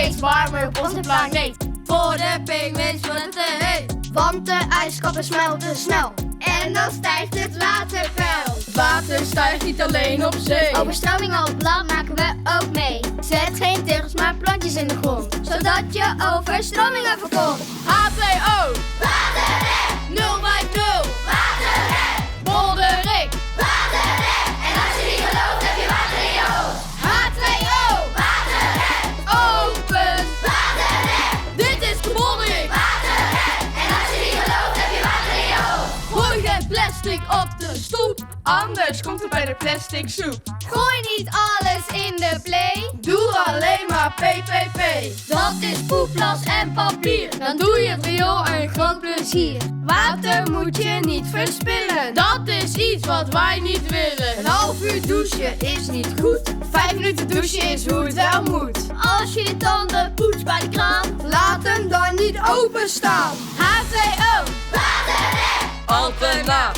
steeds warmer op onze planeet. Voor de pinguïns wordt het te heet. Want de ijskappen smelten snel. En dan stijgt het waterpeil. Water stijgt niet alleen op zee. Overstromingen op land maken we ook mee. Zet geen tegels, maar plantjes in de grond, Zodat je overstromingen voorkomt. H2O, Waterrek, 0 bij 0. waterrek, Bolderik, waterrek. En als je niet gelooft heb je water in je hoofd. H2O, Waterrek, open. waterrek, Dit is de Bolderik. waterrek. En als je niet gelooft heb je water in je hoofd. Gooi geen plastic op de stoep, anders komt het bij de plastic soep. Gooi niet alles in de play. Doe alleen maar PPP. Dat is poeplas en papier. Dan doe je het riool een groot plezier. Water moet je niet verspillen. Dat is iets wat wij niet willen. Een half uur douchen is niet goed. 5 minuten douchen is hoe het wel moet. Als je je tanden poetst bij de kraan, Laat hem dan niet openstaan. H2O, waterrek, altijd na.